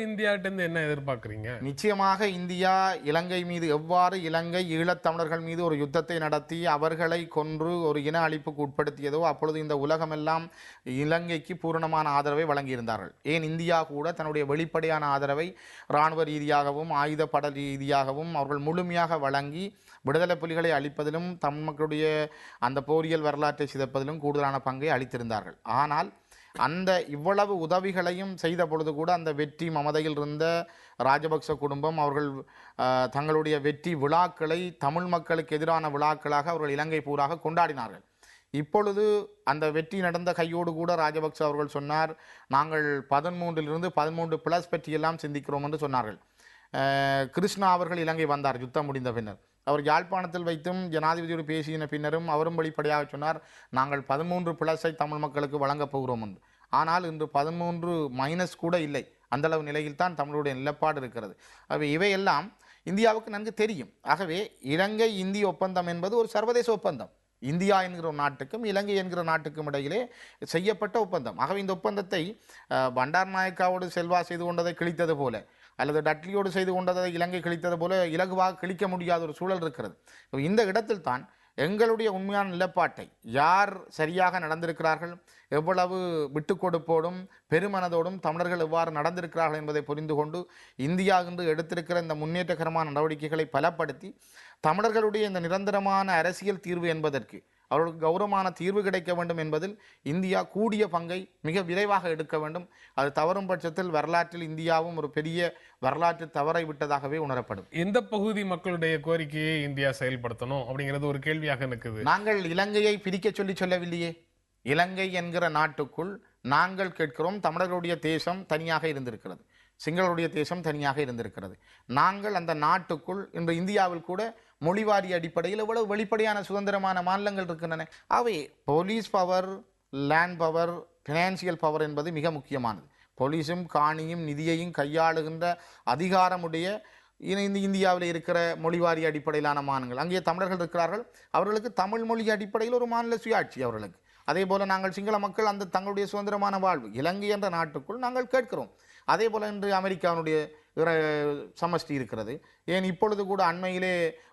இந்தியாட்ட என்ன எதிர்பார்க்குறீங்க? நிச்சயமாக இந்தியா இலங்கை மீது எவ்வாறு இலங்கை ஈழத்தமிழர்கள் மீது ஒரு யுத்தத்தை நடத்தி அவர்களை கொன்று ஒரு இன அழிப்புக்கு உட்படுத்தியதோ அப்பொழுது இந்த உலகமெல்லாம் இலங்கைக்கு பூரணமான ஆதரவை வழங்கியிருந்தார்கள். ஏன் இந்தியா கூட தன்னுடைய வெளிப்படையான ஆதரவை இராணுவ ரீதியாகவும் ஆயுதப்பட ரீதியாகவும் அவர்கள் முழுமையாக வழங்கி விடுதலை புலிகளை அழிப்பதிலும் தமிழ் மக்களுடைய அந்த போரியல் வரலாற்றை சிதைப்பதிலும் கூடுதலான பங்கை அளித்திருந்தார்கள். ஆனால் அந்த இவ்வளவு உதவிகளையும் செய்த பொழுது கூட அந்த வெற்றி மமதையில் இருந்த ராஜபக்ச குடும்பம் அவர்கள் தங்களுடைய வெற்றி விழாக்களை தமிழ் மக்களுக்கு எதிரான விழாக்களாக அவர்கள் இலங்கை பூராக கொண்டாடினார்கள். இப்பொழுது அந்த வெற்றி நடந்த கையோடு கூட ராஜபக்ச அவர்கள் சொன்னார், நாங்கள் 13+ பற்றியெல்லாம் சிந்திக்கிறோம் என்று சொன்னார்கள். கிருஷ்ணா அவர்கள் இலங்கை வந்தார் யுத்தம் முடிந்த பின்னர். அவர் யாழ்ப்பாணத்தில் வைத்தும் ஜனாதிபதியோடு பேசின பின்னரும் அவரும் வெளிப்படையாக சொன்னார், நாங்கள் 13+ தமிழ் மக்களுக்கு வழங்கப் போகிறோம் என்று. ஆனால் இன்று 13- கூட இல்லை. அந்தளவு நிலையில் தான் தமிழுடைய நிலப்பாடு இருக்கிறது. ஆகவே இவையெல்லாம் இந்தியாவுக்கு நன்கு தெரியும். ஆகவே இலங்கை இந்திய ஒப்பந்தம் என்பது ஒரு சர்வதேச ஒப்பந்தம். இந்தியா என்கிற ஒரு நாட்டுக்கும் இலங்கை என்கிற நாட்டுக்கும் இடையிலே செய்யப்பட்ட ஒப்பந்தம். ஆகவே இந்த ஒப்பந்தத்தை பண்டார் நாயக்காவோடு செல்வா செய்து கொண்டதை கிழித்தது போல அல்லது டட்லியோடு செய்து கொண்டதை இலங்கை கிழித்தது போல இலகுவாக கிழிக்க முடியாத ஒரு சூழல் இருக்கிறது. இந்த இடத்தில் தான் எங்களுடைய உண்மையான நிலப்பாட்டை யார் சரியாக நடந்திருக்கிறார்கள், எவ்வளவு விட்டு கொடுப்போடும் பெருமனதோடும் தமிழர்கள் எவ்வாறு நடந்திருக்கிறார்கள் என்பதை புரிந்து கொண்டு இந்தியா இன்று எடுத்திருக்கிற இந்த முன்னேற்றகரமான நடவடிக்கைகளை பலப்படுத்தி தமிழர்களுடைய இந்த நிரந்தரமான அரசியல் தீர்வு என்பதற்கு அவர்களுக்கு கௌரவமான தீர்வு கிடைக்க வேண்டும் என்பதில் இந்தியா கூடிய பங்கை மிக விரைவாக எடுக்க வேண்டும். அது தவறும் பட்சத்தில் வரலாற்றில் இந்தியாவும் ஒரு பெரிய வரலாற்று தவறை விட்டதாகவே உணரப்படும். எந்த பகுதி மக்களுடைய கோரிக்கையை இந்தியா செயல்படுத்தணும் அப்படிங்கிறது ஒரு கேள்வியாக இருக்குது. நாங்கள் இலங்கையை பிரிக்க சொல்லவில்லையே. இலங்கை என்கிற நாட்டுக்குள் நாங்கள் கேட்கிறோம், தமிழர்களுடைய தேசம் தனியாக இருந்திருக்கிறது, சிங்களருடைய தேசம் தனியாக இருந்திருக்கிறது. நாங்கள் அந்த நாட்டுக்குள் இன்று இந்தியாவில் கூட மொழிவாரி அடிப்படையில் எவ்வளவு வெளிப்படையான சுதந்திரமான மாநிலங்கள் இருக்கின்றன. அவை police power, land power, financial power என்பது மிக முக்கியமானது. போலீஸும் காணியும் நிதியையும் கையாளுகின்ற அதிகாரமுடைய இந்தியாவில் இருக்கிற மொழிவாரி அடிப்படையிலான மாநிலங்கள். அங்கே தமிழர்கள் இருக்கிறார்கள், அவர்களுக்கு தமிழ் மொழி அடிப்படையில் ஒரு மாநில சுயாட்சி அவர்களுக்கு. அதே போல நாங்கள் சிங்கள மக்கள் அந்த தங்களுடைய சுதந்திரமான வாழ்வு இலங்கை என்ற நாட்டுக்குள் நாங்கள் கேட்கிறோம். அதே போல இன்று அமெரிக்காவுடைய சமஷ்டி இருக்கிறது. ஏன் இப்பொழுது கூட அண்மையிலே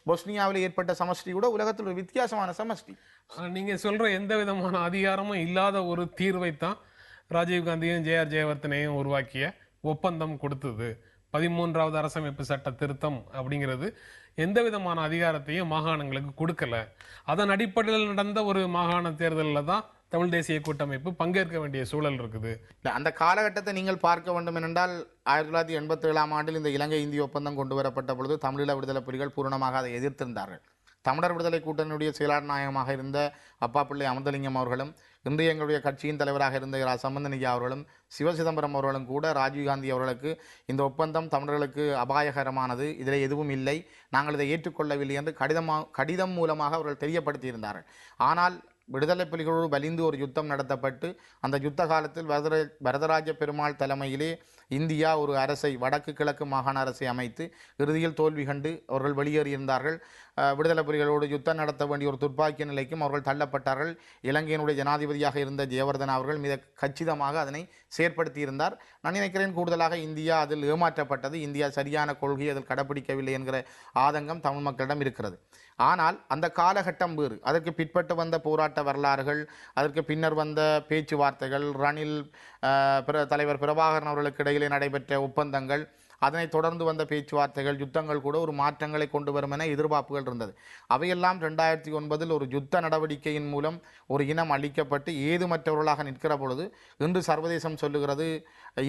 பொஸ்னியாவில் ஏற்பட்ட சமஷ்டி கூட உலகத்தில் ஒரு வித்தியாசமான சமஷ்டி. நீங்க சொல்ற எந்த விதமான அதிகாரமும் இல்லாத ஒரு தீர்வைத்தான் ராஜீவ்காந்தியும் ஜே.ஆர். ஜெயவர்தனையும் உருவாக்கிய ஒப்பந்தம் கொடுத்தது. 13வது அரசமைப்பு சட்ட திருத்தம் அப்படிங்கிறது எந்த விதமான அதிகாரத்தையும் மாகாணங்களுக்கு கொடுக்கல. அதன் அடிப்படையில் நடந்த ஒரு மாகாண தேர்தலில் தான் தமிழ் தேசிய கூட்டமைப்பு பங்கேற்க வேண்டிய சூழல் இருக்குது. அந்த காலகட்டத்தை நீங்கள் பார்க்க வேண்டும் என்றால் 1987ஆம் ஆண்டில் இந்த இலங்கை இந்திய ஒப்பந்தம் கொண்டு வரப்பட்ட பொழுது தமிழீழ விடுதலை புலிகள் பூரணமாக அதை எதிர்த்திருந்தார்கள். தமிழர் விடுதலை கூட்டணியுடைய செயலாளர் நாயகமாக இருந்த அப்பா பிள்ளை அமுதலிங்கம் அவர்களும் இன்றைய எங்களுடைய கட்சியின் தலைவராக இருந்த சம்பந்தனியா அவர்களும் சிவசிதம்பரம் அவர்களும் கூட ராஜீவ்காந்தி அவர்களுக்கு இந்த ஒப்பந்தம் தமிழர்களுக்கு அபாயகரமானது, இதில் எதுவும் இல்லை, நாங்கள் இதை ஏற்றுக்கொள்ளவில்லை என்று கடிதம் மூலமாக அவர்கள் தெரியப்படுத்தியிருந்தார்கள். ஆனால் விடுதலை புலிகளோடு வலிந்து ஒரு யுத்தம் நடத்தப்பட்டு அந்த யுத்த காலத்தில் வரதராஜ பெருமாள் தலைமையிலே இந்தியா ஒரு அரசை, வடக்கு கிழக்கு மாகாண அரசை அமைத்து இறுதியில் தோல்வி கண்டு அவர்கள் வெளியேறியிருந்தார்கள். விடுதலை புலிகளோடு யுத்தம் நடத்த வேண்டிய ஒரு துர்ப்பாக்கிய நிலைக்கும் அவர்கள் தள்ளப்பட்டார்கள். இலங்கையினுடைய ஜனாதிபதியாக இருந்த ஜெயவர்தனா அவர்கள் மிக கச்சிதமாக அதனை செயற்படுத்தியிருந்தார். நான் நினைக்கிறேன் கூடுதலாக இந்தியா அதில் ஏமாற்றப்பட்டது. இந்தியா சரியான கொள்கையை அதில் கடைப்பிடிக்கவில்லை என்கிற ஆதங்கம் தமிழ் மக்களிடம் இருக்கிறது. ஆனால் அந்த காலகட்டம் வேறு. அதற்கு பிற்பட்டு வந்த போராட்ட வரலாறுகள், அதற்கு பின்னர் வந்த பேச்சுவார்த்தைகள், ரணில் தலைவர் பிரபாகரன் அவர்களுக்கு இடையிலே நடைபெற்ற ஒப்பந்தங்கள், அதனைத் தொடர்ந்து வந்த பேச்சுவார்த்தைகள், யுத்தங்கள் கூட ஒரு மாற்றங்களை கொண்டு வரும் என எதிர்பார்ப்புகள் இருந்தது. அவையெல்லாம் 2009 ஒரு யுத்த நடவடிக்கையின் மூலம் ஒரு இனம் அளிக்கப்பட்டு ஏதுமற்றவர்களாக நிற்கிற பொழுது இன்று சர்வதேசம் சொல்லுகிறது,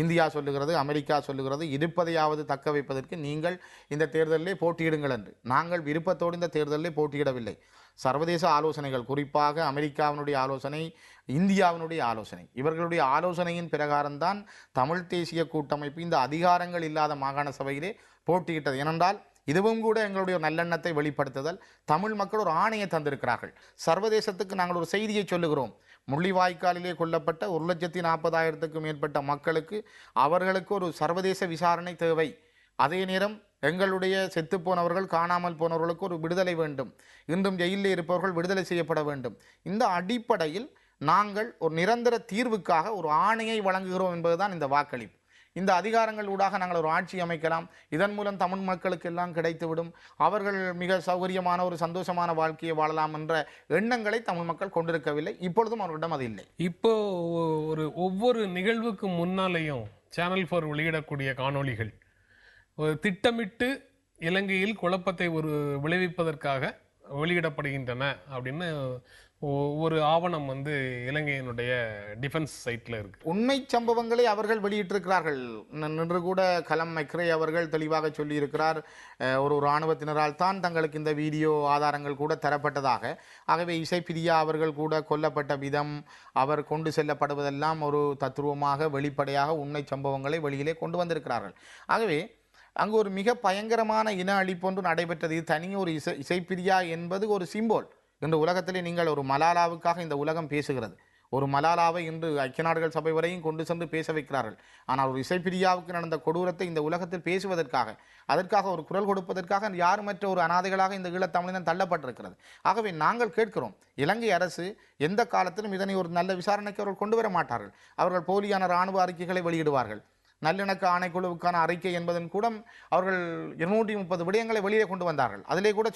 இந்தியா சொல்லுகிறது, அமெரிக்கா சொல்லுகிறது, இருப்பதையாவது தக்க வைப்பதற்கு நீங்கள் இந்த தேர்தலிலே போட்டியிடுங்கள் என்று. நாங்கள் விருப்பத்தோடு இந்த தேர்தலிலே போட்டியிடவில்லை. சர்வதேச ஆலோசனைகள், குறிப்பாக அமெரிக்காவினுடைய ஆலோசனை, இந்தியாவினுடைய ஆலோசனை, இவர்களுடைய ஆலோசனையின் பிரகாரம்தான் தமிழ் தேசிய கூட்டமைப்பு இந்த அதிகாரங்கள் இல்லாத மாகாண சபையிலே போட்டியிட்டது. ஏனென்றால் இதுவும் கூட எங்களுடைய நல்லெண்ணத்தை வெளிப்படுத்துதல். தமிழ் மக்கள் ஒரு ஆணையை தந்திருக்கிறார்கள். சர்வதேசத்துக்கு நாங்கள் ஒரு செய்தியை சொல்லுகிறோம். முள்ளிவாய்க்காலிலே கொல்லப்பட்ட 1,40,000க்கும் மேற்பட்ட மக்களுக்கு அவர்களுக்கு ஒரு சர்வதேச விசாரணை தேவை. அதே நேரம் எங்களுடைய செத்துப்போனவர்கள், காணாமல் போனவர்களுக்கு ஒரு விடுதலை வேண்டும். இன்றும் ஜெயிலில் இருப்பவர்கள் விடுதலை செய்யப்பட வேண்டும். இந்த அடிப்படையில் நாங்கள் ஒரு நிரந்தர தீர்வுக்காக ஒரு ஆணையை வழங்குகிறோம் என்பதுதான் இந்த வாக்களிப்பு. இந்த அதிகாரங்கள் ஊடாக நாங்கள் ஒரு ஆட்சி அமைக்கலாம், இதன் மூலம் தமிழ் மக்களுக்கு எல்லாம் கிடைத்துவிடும், அவர்கள் மிக சௌகரியமான ஒரு சந்தோஷமான வாழ்க்கையை வாழலாம் என்ற எண்ணங்களை தமிழ் மக்கள் கொண்டிருக்கவில்லை. இப்பொழுதும் அவர்களிடம் அது இல்லை. இப்போ ஒவ்வொரு நிகழ்வுக்கு முன்னாலேயும் சேனல் 4 வெளியிடக்கூடிய காணொளிகள் ஒரு திட்டமிட்டு இலங்கையில் குழப்பத்தை விளைவிப்பதற்காக வெளியிடப்படுகின்றன அப்படின்னு ஒரு ஆவணம் இலங்கையினுடைய டிஃபென்ஸ் சைட்ல இருக்கு. உண்மை சம்பவங்களை அவர்கள் வெளியிட்டிருக்கிறார்கள். நின்று கூட கலம் மைக்ரே அவர்கள் தெளிவாக சொல்லியிருக்கிறார், ஒரு இராணுவத்தினரால் தான் தங்களுக்கு இந்த வீடியோ ஆதாரங்கள் கூட தரப்பட்டதாக. ஆகவே இசைப்பிரியா அவர்கள் கூட கொல்லப்பட்ட விதம், அவர் கொண்டு செல்லப்படுவதெல்லாம் ஒரு தத்துவமாக வெளிப்படையாக உண்மை சம்பவங்களை வெளியிலே கொண்டு வந்திருக்கிறார்கள். ஆகவே அங்கு ஒரு மிக பயங்கரமான இன அழிப்பொன்று நடைபெற்றது. இது தனி ஒரு இசைப்பிரியா என்பது ஒரு சிம்போல். இன்று உலகத்திலே நீங்கள் ஒரு மலாலாவுக்காக இந்த உலகம் பேசுகிறது. ஒரு மலாலாவை இன்று ஐக்கிய நாடுகள் சபை வரையும் கொண்டு சென்று பேச வைக்கிறார்கள். ஆனால் ஒரு இசைப்பிரியாவுக்கு நடந்த கொடூரத்தை இந்த உலகத்தில் பேசுவதற்காக, அதற்காக ஒரு குரல் கொடுப்பதற்காக யாருமற்ற ஒரு அனாதைகளாக இந்த ஈழத்தமிழினம் தள்ளப்பட்டிருக்கிறது. ஆகவே நாங்கள் கேட்கிறோம், இலங்கை அரசு எந்த காலத்திலும் இதனை ஒரு நல்ல விசாரணைக்கு அவர்கள் கொண்டு வர மாட்டார்கள். அவர்கள் போலியான இராணுவ அறிக்கைகளை வெளியிடுவார்கள். நல்லிணக்க ஆணைக்குழுவுக்கான அறிக்கை என்பதன் கூட அவர்கள் 230 விடயங்களை வெளியே கொண்டு வந்தார்கள். அதிலே கூட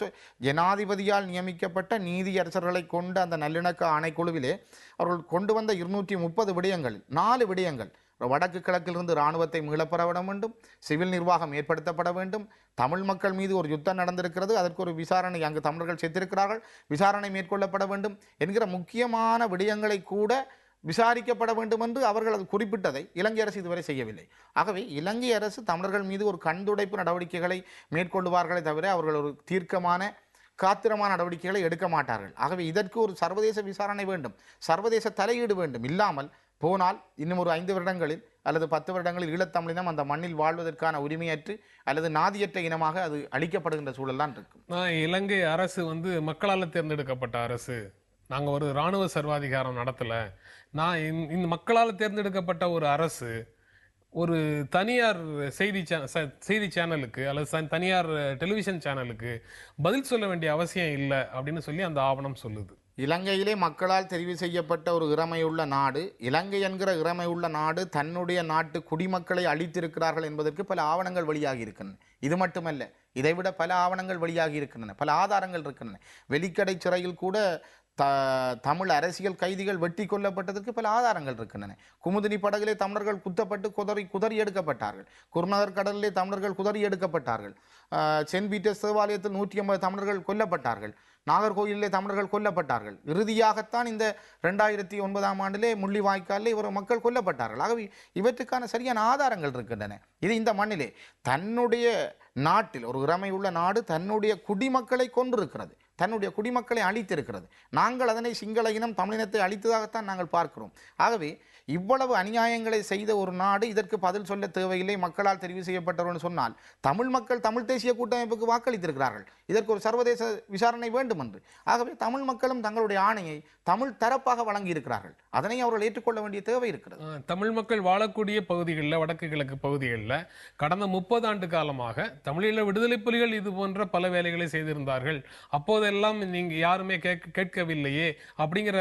ஜனாதிபதியால் நியமிக்கப்பட்ட நீதியரசர்களை கொண்ட அந்த நல்லிணக்க ஆணைக்குழுவிலே அவர்கள் கொண்டு வந்த 230 விடயங்கள் 4 விடயங்கள்: வடக்கு கிழக்கிலிருந்து இராணுவத்தை மீளப்பெற வேண்டும், சிவில் நிர்வாகம் ஏற்படுத்தப்பட வேண்டும், தமிழ் மக்கள் மீது ஒரு யுத்தம் நடந்திருக்கிறது, அதற்கு ஒரு விசாரணை, அங்கு தமிழர்கள் செத்திருக்கிறார்கள், விசாரணை மேற்கொள்ளப்பட வேண்டும் என்கிற முக்கியமான விடயங்களை கூட விசாரிக்கப்பட வேண்டும் என்று அவர்கள் அது குறிப்பிட்டதை இலங்கை அரசு இதுவரை செய்யவில்லை. ஆகவே இலங்கை அரசு தமிழர்கள் மீது ஒரு கண்துடைப்பு நடவடிக்கைகளை மேற்கொள்வார்களே தவிர அவர்கள் ஒரு தீர்க்கமான காத்திரமான நடவடிக்கைகளை எடுக்க மாட்டார்கள். ஆகவே இதற்கு ஒரு சர்வதேச விசாரணை வேண்டும், சர்வதேச தலையீடு வேண்டும். இல்லாமல் போனால் இன்னும் ஒரு 5 வருடங்களில் அல்லது 10 வருடங்களில் ஈழத்தமிழினம் அந்த மண்ணில் வாழ்வதற்கான உரிமையற்று அல்லது நாதியற்ற இனமாக அது அளிக்கப்படுகின்ற சூழல் தான் இருக்கும். இலங்கை அரசு மக்களால் தேர்ந்தெடுக்கப்பட்ட அரசு, நாங்கள் ஒரு இராணுவ சர்வாதிகாரம் நடத்தலை, இந்த மக்களால் தேர்ந்தெடுக்கப்பட்ட ஒரு அரசு ஒரு தனியார் செய்தி சேனலுக்கு அல்லது தனியார் டெலிவிஷன் சேனலுக்கு பதில் சொல்ல வேண்டிய அவசியம் இல்லை அப்படின்னு சொல்லி அந்த ஆவணம் சொல்லுது. இலங்கையிலே மக்களால் தெரிவு செய்யப்பட்ட ஒரு இறைமையுள்ள நாடு, இலங்கை என்கிற இறைமையுள்ள நாடு தன்னுடைய நாட்டு குடிமக்களை அழித்திருக்கிறார்கள் என்பதற்கு பல ஆவணங்கள் வெளியாகி இருக்கின்றன. இது மட்டுமல்ல, இதைவிட பல ஆவணங்கள் வெளியாகி இருக்கின்றன, பல ஆதாரங்கள் இருக்கின்றன. வெலிக்கடை சிறையில் கூட தமிழ் அரசியல் கைதிகள் வெட்டி கொல்லப்பட்டதற்கு பல ஆதாரங்கள் இருக்கின்றன. குமுதினி படகிலே தமிழர்கள் குத்தப்பட்டு குதறி எடுக்கப்பட்டார்கள். குருநகர் கடலிலே தமிழர்கள் குதறி எடுக்கப்பட்டார்கள். சென்ட் பீட்டர்ஸ் தேவாலயத்தில் 150 தமிழர்கள் கொல்லப்பட்டார்கள். நாகர்கோயிலே தமிழர்கள் கொல்லப்பட்டார்கள். இறுதியாகத்தான் இந்த 2009ஆம் ஆண்டிலே முள்ளிவாய்க்காலிலே ஒரு மக்கள் கொல்லப்பட்டார்கள். ஆகவே இவற்றுக்கான சரியான ஆதாரங்கள் இருக்கின்றன. இது இந்த மண்ணிலே தன்னுடைய நாட்டில் ஒரு இறைமையுள்ள நாடு தன்னுடைய குடிமக்களை கொண்டிருக்கிறது, தன்னுடைய குடிமக்களை அழித்திருக்கிறது. நாங்கள் அதனை சிங்கள இனம் தமிழினத்தை அழித்ததாகத்தான் நாங்கள் பார்க்கிறோம். ஆகவே இவ்வளவு அநியாயங்களை செய்த ஒரு நாடு இதற்கு பதில் சொல்ல தேவையில்லை, மக்களால் தெரிவு செய்யப்பட்டவர்கள் சொன்னால் தமிழ் மக்கள் தமிழ் தேசிய கூட்டமைப்புக்கு வாக்களித்திருக்கிறார்கள், இதற்கு ஒரு சர்வதேச விசாரணை வேண்டும் என்று. ஆகவே தமிழ் மக்களும் தங்களுடைய ஆணையை தமிழ் தரப்பாக வழங்கி இருக்கிறார்கள், அதனை அவர்கள் ஏற்றுக்கொள்ள வேண்டிய தேவை இருக்கிறது. தமிழ் மக்கள் வாழக்கூடிய பகுதிகளில், வடக்கு கிழக்கு பகுதிகளில் கடந்த 30 ஆண்டு காலமாக தமிழீழ விடுதலை புலிகள் இது போன்ற பல வேலைகளை செய்திருந்தார்கள், அப்போதெல்லாம் நீங்க யாருமே கேட்கவில்லையே அப்படிங்கிற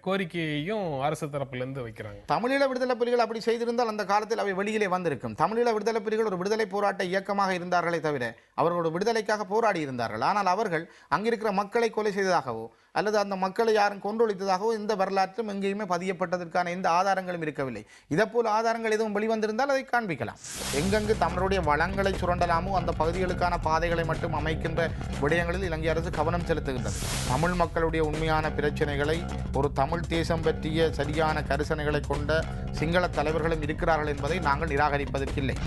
கோரிக்கையையும் அரசு தரப்பிலிருந்து வைக்கிறாங்க. தமிழீழ விடுதலை புலிகள் அப்படி செய்திருந்தால் அந்த காலத்தில் அவை வெளியிலே வந்திருக்கும். தமிழீழ விடுதலை புலிகள் ஒரு விடுதலை போராட்ட இயக்கமாக இருந்தார்களே தவிர அவர்களோட விடுதலைக்காக போராடி இருந்தார்கள். ஆனால் அவர்கள் அங்கிருக்கிற மக்களை கொலை செய்ததாகவோ அல்லது அந்த மக்களை யாரும் கொன்றொழித்ததாகவோ இந்த வரலாற்றிலும் எங்கேயுமே பதியப்பட்டதற்கான எந்த ஆதாரங்களும் இருக்கவில்லை. இதேபோல் ஆதாரங்கள் எதுவும் வெளிவந்திருந்தால் அதை காண்பிக்கலாம். எங்கெங்கு தமிழருடைய வளங்களை சுரண்டலாமோ அந்த பகுதிகளுக்கான பாதைகளை மட்டும் அமைக்கின்ற விடயங்களில் இலங்கை அரசு கவனம் செலுத்துகின்றது. தமிழ் மக்களுடைய உண்மையான பிரச்சனைகளை, ஒரு தமிழ் தேசம் பற்றிய சரியான கரிசனைகளை கொண்ட சிங்கள தலைவர்களும் இருக்கிறார்கள் என்பதை நாங்கள் நிராகரிப்பதற்கில்லை.